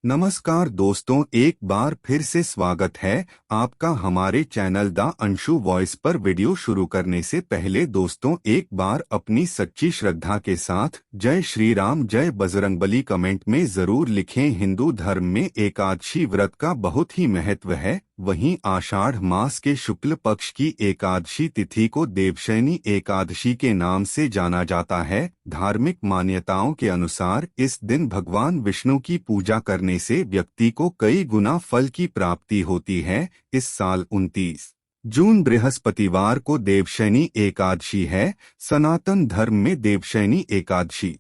नमस्कार दोस्तों, एक बार फिर से स्वागत है आपका हमारे चैनल द अंशु वॉइस पर। वीडियो शुरू करने से पहले दोस्तों एक बार अपनी सच्ची श्रद्धा के साथ जय श्री राम जय बजरंगबली कमेंट में जरूर लिखें। हिंदू धर्म में एकादशी व्रत का बहुत ही महत्व है। वहीं आषाढ़ मास के शुक्ल पक्ष की एकादशी तिथि को देवशयनी एकादशी के नाम से जाना जाता है। धार्मिक मान्यताओं के अनुसार इस दिन भगवान विष्णु की पूजा करने से व्यक्ति को कई गुना फल की प्राप्ति होती है। इस साल 29 जून बृहस्पतिवार को देवशयनी एकादशी है। सनातन धर्म में देवशयनी एकादशी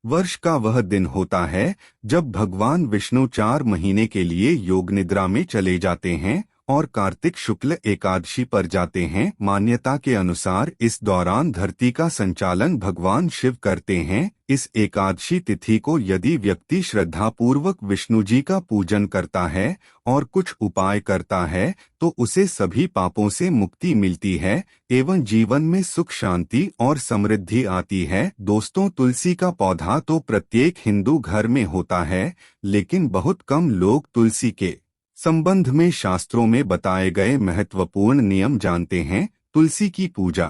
वर्ष का वह दिन होता है जब भगवान विष्णु 4 महीने के लिए योग निद्रा में चले जाते हैं और कार्तिक शुक्ल एकादशी पर जाते हैं। मान्यता के अनुसार इस दौरान धरती का संचालन भगवान शिव करते हैं। इस एकादशी तिथि को यदि व्यक्ति श्रद्धापूर्वक विष्णु जी का पूजन करता है और कुछ उपाय करता है तो उसे सभी पापों से मुक्ति मिलती है एवं जीवन में सुख शांति और समृद्धि आती है। दोस्तों, तुलसी का पौधा तो प्रत्येक हिंदू घर में होता है, लेकिन बहुत कम लोग तुलसी के संबंध में शास्त्रों में बताए गए महत्वपूर्ण नियम जानते हैं। तुलसी की पूजा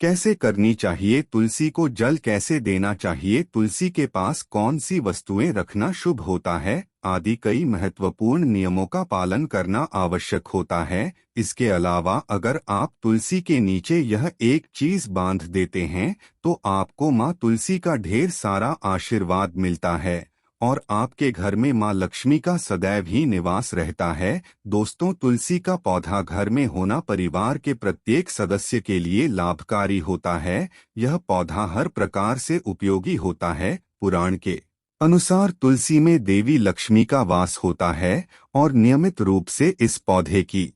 कैसे करनी चाहिए, तुलसी को जल कैसे देना चाहिए, तुलसी के पास कौन सी वस्तुएं रखना शुभ होता है आदि कई महत्वपूर्ण नियमों का पालन करना आवश्यक होता है। इसके अलावा अगर आप तुलसी के नीचे यह एक चीज बांध देते हैं तो आपको माँ तुलसी का ढेर सारा आशीर्वाद मिलता है और आपके घर में मां लक्ष्मी का सदैव ही निवास रहता है। दोस्तों, तुलसी का पौधा घर में होना परिवार के प्रत्येक सदस्य के लिए लाभकारी होता है। यह पौधा हर प्रकार से उपयोगी होता है। पुराण के अनुसार तुलसी में देवी लक्ष्मी का वास होता है और नियमित रूप से इस पौधे की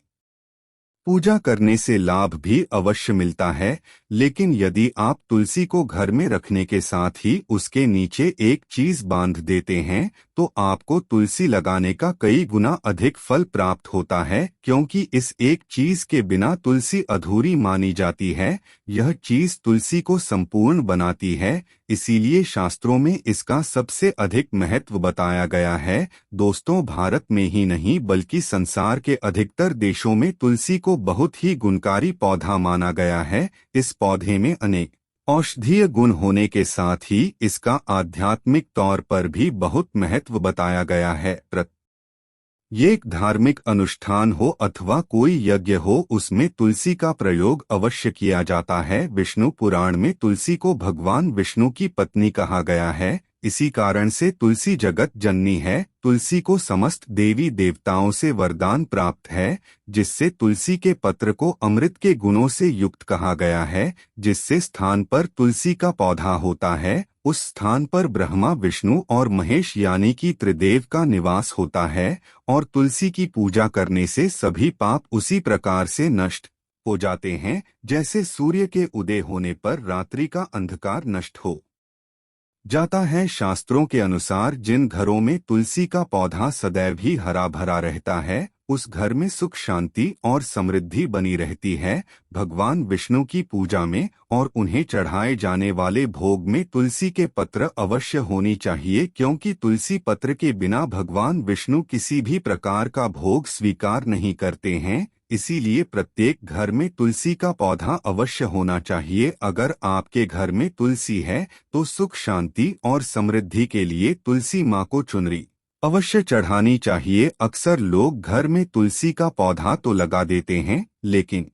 पूजा करने से लाभ भी अवश्य मिलता है। लेकिन यदि आप तुलसी को घर में रखने के साथ ही उसके नीचे एक चीज बांध देते हैं तो आपको तुलसी लगाने का कई गुना अधिक फल प्राप्त होता है, क्योंकि इस एक चीज के बिना तुलसी अधूरी मानी जाती है। यह चीज तुलसी को संपूर्ण बनाती है, इसीलिए शास्त्रों में इसका सबसे अधिक महत्व बताया गया है। दोस्तों, भारत में ही नहीं बल्कि संसार के अधिकतर देशों में तुलसी को बहुत ही गुणकारी पौधा माना गया है। इस पौधे में अनेक औषधीय गुण होने के साथ ही इसका आध्यात्मिक तौर पर भी बहुत महत्व बताया गया है। एक धार्मिक अनुष्ठान हो अथवा कोई यज्ञ हो, उसमें तुलसी का प्रयोग अवश्य किया जाता है। विष्णु पुराण में तुलसी को भगवान विष्णु की पत्नी कहा गया है। इसी कारण से तुलसी जगत जननी है। तुलसी को समस्त देवी देवताओं से वरदान प्राप्त है, जिससे तुलसी के पत्र को अमृत के गुणों से युक्त कहा गया है। जिससे स्थान पर तुलसी का पौधा होता है उस स्थान पर ब्रह्मा विष्णु और महेश यानी कि त्रिदेव का निवास होता है और तुलसी की पूजा करने से सभी पाप उसी प्रकार से नष्ट हो जाते हैं जैसे सूर्य के उदय होने पर रात्रि का अंधकार नष्ट हो जाता है। शास्त्रों के अनुसार जिन घरों में तुलसी का पौधा सदैव ही हरा भरा रहता है उस घर में सुख शांति और समृद्धि बनी रहती है। भगवान विष्णु की पूजा में और उन्हें चढ़ाए जाने वाले भोग में तुलसी के पत्र अवश्य होनी चाहिए, क्योंकि तुलसी पत्र के बिना भगवान विष्णु किसी भी प्रकार का भोग स्वीकार नहीं करते हैं। इसीलिए प्रत्येक घर में तुलसी का पौधा अवश्य होना चाहिए। अगर आपके घर में तुलसी है तो सुख शांति और समृद्धि के लिए तुलसी माँ को चुनरी अवश्य चढ़ानी चाहिए। अक्सर लोग घर में तुलसी का पौधा तो लगा देते हैं, लेकिन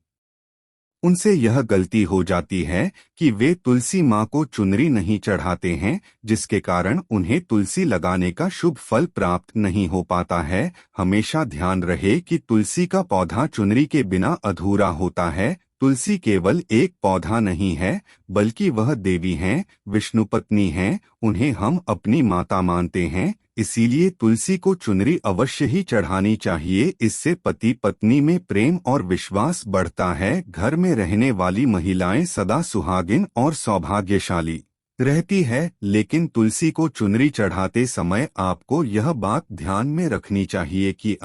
उनसे यह गलती हो जाती है कि वे तुलसी माँ को चुनरी नहीं चढ़ाते हैं, जिसके कारण उन्हें तुलसी लगाने का शुभ फल प्राप्त नहीं हो पाता है। हमेशा ध्यान रहे कि तुलसी का पौधा चुनरी के बिना अधूरा होता है। तुलसी केवल एक पौधा नहीं है, बल्कि वह देवी हैं, विष्णु पत्नी हैं, उन्हें हम अपनी माता मानते हैं। इसीलिए तुलसी को चुनरी अवश्य ही चढ़ानी चाहिए। इससे पति पत्नी में प्रेम और विश्वास बढ़ता है। घर में रहने वाली महिलाएं सदा सुहागिन और सौभाग्यशाली रहती है। लेकिन तुलसी को चुनरी चढ़ाते समय आपको यह बात ध्यान में रखनी चाहिए कि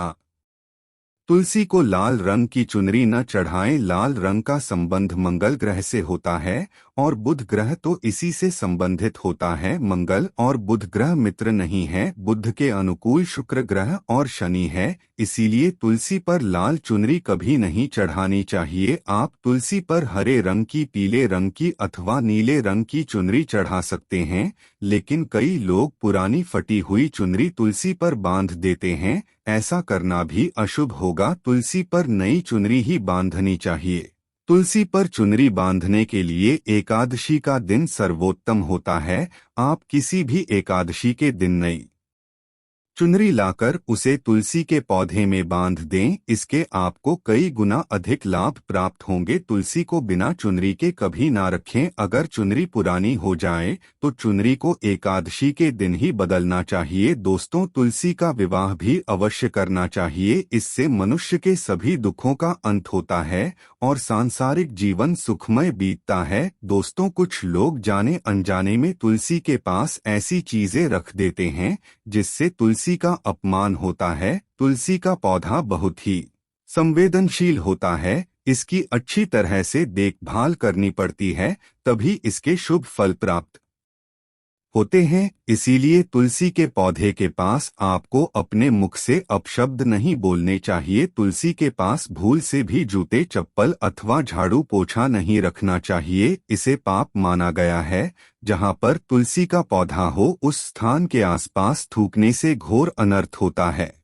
तुलसी को लाल रंग की चुनरी न चढ़ाएं। लाल रंग का संबंध मंगल ग्रह से होता है और बुध ग्रह तो इसी से संबंधित होता है। मंगल और बुध ग्रह मित्र नहीं है। बुध के अनुकूल शुक्र ग्रह और शनि है, इसीलिए तुलसी पर लाल चुनरी कभी नहीं चढ़ानी चाहिए। आप तुलसी पर हरे रंग की, पीले रंग की अथवा नीले रंग की चुनरी चढ़ा सकते हैं, लेकिन कई लोग पुरानी फटी हुई चुनरी तुलसी पर बांध देते हैं। ऐसा करना भी अशुभ होगा। तुलसी पर नई चुनरी ही बांधनी चाहिए। तुलसी पर चुनरी बांधने के लिए एकादशी का दिन सर्वोत्तम होता है। आप किसी भी एकादशी के दिन नई चुनरी लाकर उसे तुलसी के पौधे में बांध दें, इसके आपको कई गुना अधिक लाभ प्राप्त होंगे। तुलसी को बिना चुनरी के कभी ना रखें। अगर चुनरी पुरानी हो जाए तो चुनरी को एकादशी के दिन ही बदलना चाहिए। दोस्तों, तुलसी का विवाह भी अवश्य करना चाहिए। इससे मनुष्य के सभी दुखों का अंत होता है और सांसारिक जीवन सुखमय बीतता है। दोस्तों, कुछ लोग जाने अनजाने में तुलसी के पास ऐसी चीजें रख देते हैं जिससे तुलसी का अपमान होता है। तुलसी का पौधा बहुत ही संवेदनशील होता है। इसकी अच्छी तरह से देखभाल करनी पड़ती है, तभी इसके शुभ फल प्राप्त होते हैं। इसीलिए तुलसी के पौधे के पास आपको अपने मुख से अपशब्द नहीं बोलने चाहिए। तुलसी के पास भूल से भी जूते, चप्पल अथवा झाड़ू पोछा नहीं रखना चाहिए। इसे पाप माना गया है। जहाँ पर तुलसी का पौधा हो उस स्थान के आसपास थूकने से घोर अनर्थ होता है।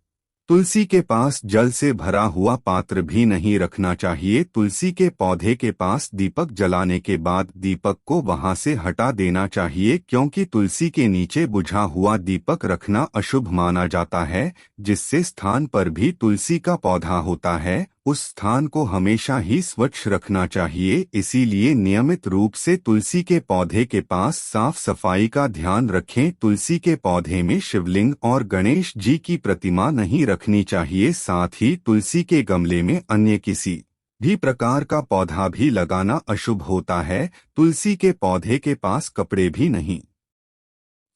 तुलसी के पास जल से भरा हुआ पात्र भी नहीं रखना चाहिए। तुलसी के पौधे के पास दीपक जलाने के बाद दीपक को वहां से हटा देना चाहिए, क्योंकि तुलसी के नीचे बुझा हुआ दीपक रखना अशुभ माना जाता है। जिससे स्थान पर भी तुलसी का पौधा होता है उस स्थान को हमेशा ही स्वच्छ रखना चाहिए। इसीलिए नियमित रूप से तुलसी के पौधे के पास साफ सफाई का ध्यान रखें। तुलसी के पौधे में शिवलिंग और गणेश जी की प्रतिमा नहीं रखनी चाहिए। साथ ही तुलसी के गमले में अन्य किसी भी प्रकार का पौधा भी लगाना अशुभ होता है। तुलसी के पौधे के पास कपड़े भी नहीं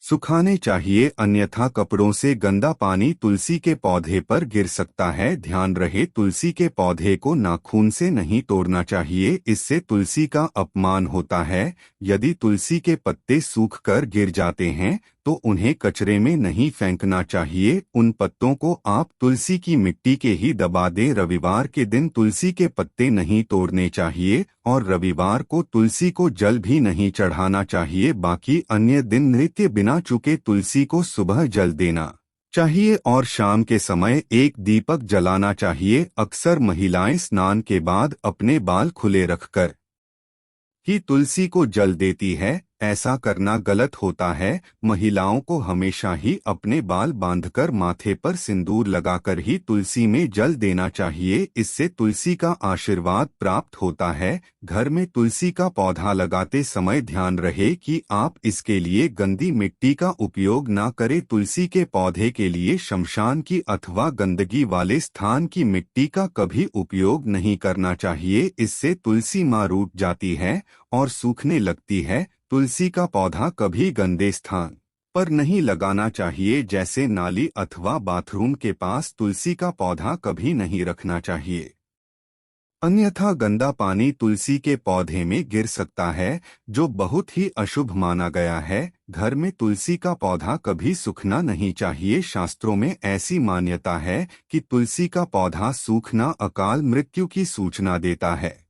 सुखाने चाहिए, अन्यथा कपड़ों से गंदा पानी तुलसी के पौधे पर गिर सकता है। ध्यान रहे, तुलसी के पौधे को नाखून से नहीं तोड़ना चाहिए, इससे तुलसी का अपमान होता है। यदि तुलसी के पत्ते सूख कर गिर जाते हैं तो उन्हें कचरे में नहीं फेंकना चाहिए। उन पत्तों को आप तुलसी की मिट्टी के ही दबा दें। रविवार के दिन तुलसी के पत्ते नहीं तोड़ने चाहिए और रविवार को तुलसी को जल भी नहीं चढ़ाना चाहिए। बाकी अन्य दिन नित्य बिना चूके तुलसी को सुबह जल देना चाहिए और शाम के समय एक दीपक जलाना चाहिए। अक्सर महिलाएं स्नान के बाद अपने बाल खुले रखकर ही तुलसी को जल देती है। ऐसा करना गलत होता है। महिलाओं को हमेशा ही अपने बाल बांधकर माथे पर सिंदूर लगाकर ही तुलसी में जल देना चाहिए। इससे तुलसी का आशीर्वाद प्राप्त होता है। घर में तुलसी का पौधा लगाते समय ध्यान रहे कि आप इसके लिए गंदी मिट्टी का उपयोग ना करें। तुलसी के पौधे के लिए शमशान की अथवा गंदगी वाले स्थान की मिट्टी का कभी उपयोग नहीं करना चाहिए। इससे तुलसी माँ रूठ जाती है और सूखने लगती है। तुलसी का पौधा कभी गंदे स्थान पर नहीं लगाना चाहिए, जैसे नाली अथवा बाथरूम के पास तुलसी का पौधा कभी नहीं रखना चाहिए, अन्यथा गंदा पानी तुलसी के पौधे में गिर सकता है, जो बहुत ही अशुभ माना गया है। घर में तुलसी का पौधा कभी सूखना नहीं चाहिए। शास्त्रों में ऐसी मान्यता है कि तुलसी का पौधा सूखना अकाल मृत्यु की सूचना देता है।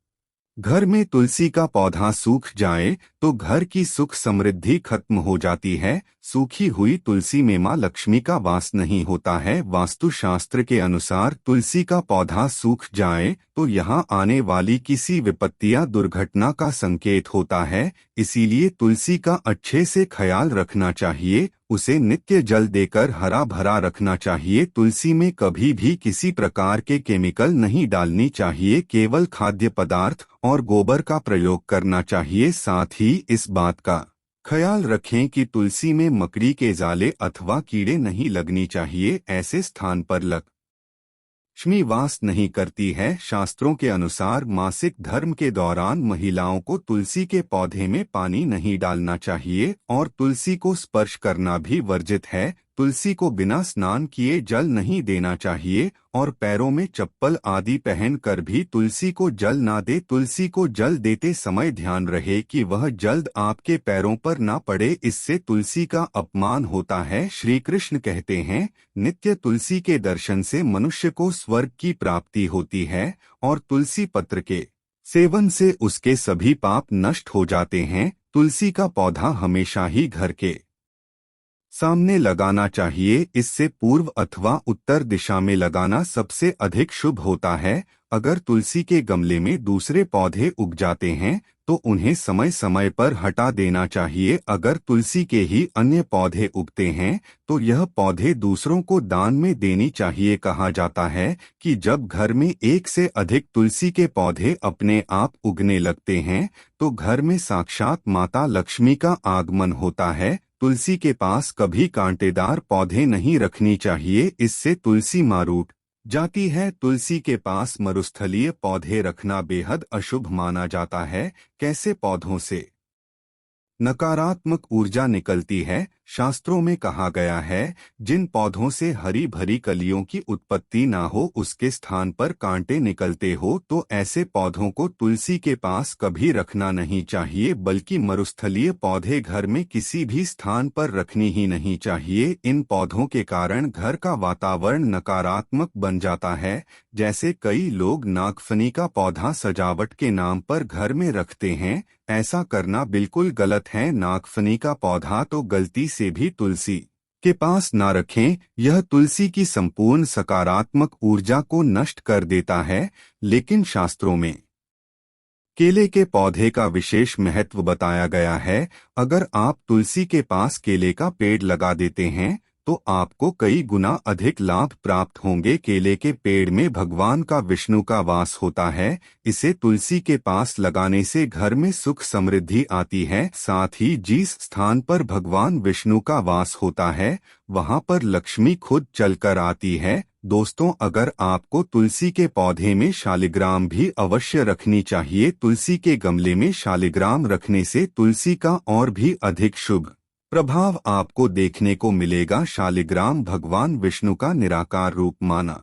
घर में तुलसी का पौधा सूख जाए तो घर की सुख समृद्धि खत्म हो जाती है। सूखी हुई तुलसी में मां लक्ष्मी का वास नहीं होता है। वास्तुशास्त्र के अनुसार तुलसी का पौधा सूख जाए तो यहाँ आने वाली किसी विपत्ति या दुर्घटना का संकेत होता है। इसीलिए तुलसी का अच्छे से ख्याल रखना चाहिए। उसे नित्य जल देकर हरा भरा रखना चाहिए। तुलसी में कभी भी किसी प्रकार के केमिकल नहीं डालनी चाहिए। केवल खाद्य पदार्थ और गोबर का प्रयोग करना चाहिए। साथ ही इस बात का ख्याल रखें कि तुलसी में मकड़ी के जाले अथवा कीड़े नहीं लगनी चाहिए। ऐसे स्थान पर लक्ष्मी वास नहीं करती है। शास्त्रों के अनुसार मासिक धर्म के दौरान महिलाओं को तुलसी के पौधे में पानी नहीं डालना चाहिए और तुलसी को स्पर्श करना भी वर्जित है। तुलसी को बिना स्नान किए जल नहीं देना चाहिए और पैरों में चप्पल आदि पहनकर भी तुलसी को जल ना दे। तुलसी को जल देते समय ध्यान रहे कि वह जल्द आपके पैरों पर ना पड़े, इससे तुलसी का अपमान होता है। श्री कृष्ण कहते हैं, नित्य तुलसी के दर्शन से मनुष्य को स्वर्ग की प्राप्ति होती है और तुलसी पत्र के सेवन से उसके सभी पाप नष्ट हो जाते हैं। तुलसी का पौधा हमेशा ही घर के सामने लगाना चाहिए। इससे पूर्व अथवा उत्तर दिशा में लगाना सबसे अधिक शुभ होता है। अगर तुलसी के गमले में दूसरे पौधे उग जाते हैं तो उन्हें समय समय पर हटा देना चाहिए। अगर तुलसी के ही अन्य पौधे उगते हैं तो यह पौधे दूसरों को दान में देनी चाहिए। कहा जाता है कि जब घर में एक से अधिक तुलसी के पौधे अपने आप उगने लगते हैं तो घर में साक्षात माता लक्ष्मी का आगमन होता है। तुलसी के पास कभी कांटेदार पौधे नहीं रखनी चाहिए, इससे तुलसी मारूट जाती है। तुलसी के पास मरुस्थलीय पौधे रखना बेहद अशुभ माना जाता है। कैसे पौधों से नकारात्मक ऊर्जा निकलती है? शास्त्रों में कहा गया है, जिन पौधों से हरी भरी कलियों की उत्पत्ति ना हो उसके स्थान पर कांटे निकलते हो तो ऐसे पौधों को तुलसी के पास कभी रखना नहीं चाहिए, बल्कि मरुस्थलीय पौधे घर में किसी भी स्थान पर रखनी ही नहीं चाहिए। इन पौधों के कारण घर का वातावरण नकारात्मक बन जाता है। जैसे कई लोग नागफनी का पौधा सजावट के नाम पर घर में रखते हैं, ऐसा करना बिल्कुल गलत है। नागफनी का पौधा तो गलती से भी तुलसी के पास ना रखें, यह तुलसी की संपूर्ण सकारात्मक ऊर्जा को नष्ट कर देता है। लेकिन शास्त्रों में केले के पौधे का विशेष महत्व बताया गया है। अगर आप तुलसी के पास केले का पेड़ लगा देते हैं तो आपको कई गुना अधिक लाभ प्राप्त होंगे। केले के पेड़ में भगवान का विष्णु का वास होता है। इसे तुलसी के पास लगाने से घर में सुख समृद्धि आती है। साथ ही जिस स्थान पर भगवान विष्णु का वास होता है वहां पर लक्ष्मी खुद चलकर आती है। दोस्तों, अगर आपको तुलसी के पौधे में शालिग्राम भी अवश्य रखनी चाहिए। तुलसी के गमले में शालिग्राम रखने से तुलसी का और भी अधिक शुभ प्रभाव आपको देखने को मिलेगा। शालिग्राम भगवान विष्णु का निराकार रूप माना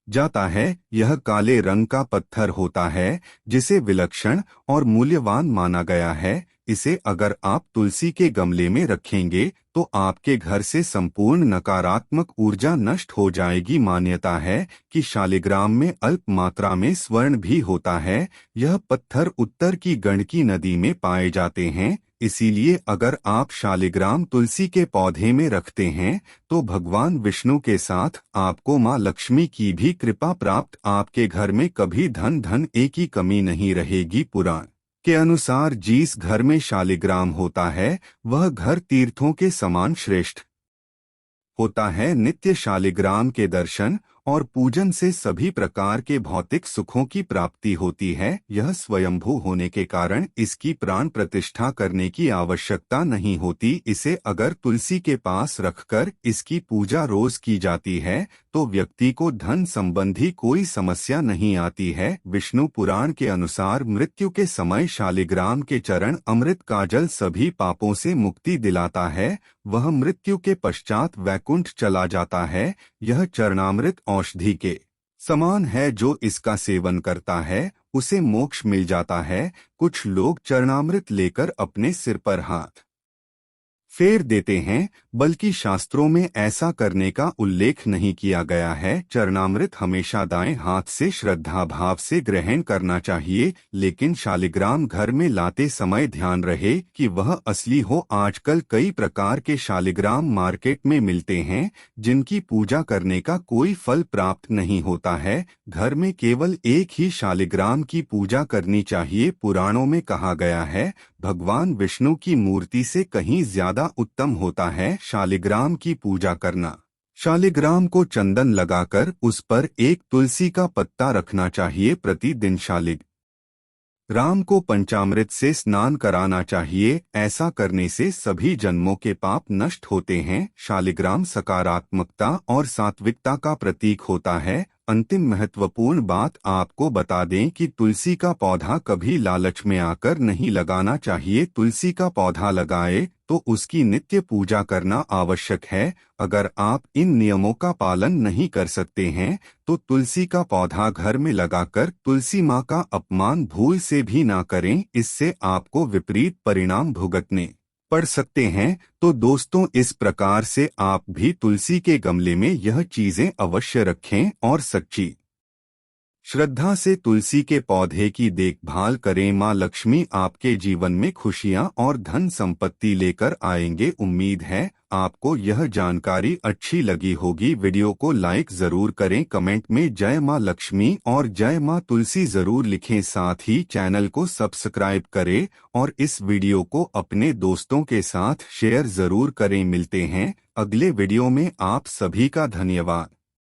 जाता है। यह काले रंग का पत्थर होता है जिसे विलक्षण और मूल्यवान माना गया है। इसे अगर आप तुलसी के गमले में रखेंगे तो आपके घर से संपूर्ण नकारात्मक ऊर्जा नष्ट हो जाएगी। मान्यता है कि शालिग्राम में अल्प मात्रा में स्वर्ण भी होता है। यह पत्थर उत्तर की गंडकी नदी में पाए जाते हैं। इसीलिए अगर आप शालिग्राम तुलसी के पौधे में रखते हैं तो भगवान विष्णु के साथ आपको मां लक्ष्मी की भी कृपा प्राप्त। आपके घर में कभी धन की कमी नहीं रहेगी। पुराण के अनुसार जिस घर में शालिग्राम होता है वह घर तीर्थों के समान श्रेष्ठ होता है। नित्य शालिग्राम के दर्शन और पूजन से सभी प्रकार के भौतिक सुखों की प्राप्ति होती है। यह स्वयंभू होने के कारण इसकी प्राण प्रतिष्ठा करने की आवश्यकता नहीं होती। इसे अगर तुलसी के पास रखकर इसकी पूजा रोज की जाती है तो व्यक्ति को धन संबंधी कोई समस्या नहीं आती है। विष्णु पुराण के अनुसार मृत्यु के समय शालिग्राम के चरण अमृत का जल सभी पापों से मुक्ति दिलाता है। वह मृत्यु के पश्चात वैकुंठ चला जाता है। यह चरणामृत औषधि के समान है, जो इसका सेवन करता है उसे मोक्ष मिल जाता है। कुछ लोग चरणामृत लेकर अपने सिर पर हाथ फेर देते हैं, बल्कि शास्त्रों में ऐसा करने का उल्लेख नहीं किया गया है। चरणामृत हमेशा दाएं हाथ से श्रद्धा भाव से ग्रहण करना चाहिए, लेकिन शालिग्राम घर में लाते समय ध्यान रहे कि वह असली हो। आजकल कई प्रकार के शालिग्राम मार्केट में मिलते हैं जिनकी पूजा करने का कोई फल प्राप्त नहीं होता है। घर में केवल एक ही शालिग्राम की पूजा करनी चाहिए। पुराणों में कहा गया है, भगवान विष्णु की मूर्ति से कहीं ज्यादा उत्तम होता है शालिग्राम की पूजा करना। शालिग्राम को चंदन लगाकर उस पर एक तुलसी का पत्ता रखना चाहिए। प्रतिदिन शालिग्राम को पंचामृत से स्नान कराना चाहिए। ऐसा करने से सभी जन्मों के पाप नष्ट होते हैं। शालिग्राम सकारात्मकता और सात्विकता का प्रतीक होता है। अंतिम महत्वपूर्ण बात आपको बता दें कि तुलसी का पौधा कभी लालच में आकर नहीं लगाना चाहिए। तुलसी का पौधा लगाए तो उसकी नित्य पूजा करना आवश्यक है। अगर आप इन नियमों का पालन नहीं कर सकते हैं तो तुलसी का पौधा घर में लगाकर तुलसी माँ का अपमान भूल से भी ना करें, इससे आपको विपरीत परिणाम भुगतने पड़ सकते हैं। तो दोस्तों, इस प्रकार से आप भी तुलसी के गमले में यह चीजें अवश्य रखें और सच्ची श्रद्धा से तुलसी के पौधे की देखभाल करें। माँ लक्ष्मी आपके जीवन में खुशियाँ और धन संपत्ति लेकर आएंगे। उम्मीद है आपको यह जानकारी अच्छी लगी होगी। वीडियो को लाइक जरूर करें, कमेंट में जय माँ लक्ष्मी और जय माँ तुलसी जरूर लिखें। साथ ही चैनल को सब्सक्राइब करें और इस वीडियो को अपने दोस्तों के साथ शेयर जरूर करें। मिलते हैं अगले वीडियो में। आप सभी का धन्यवाद।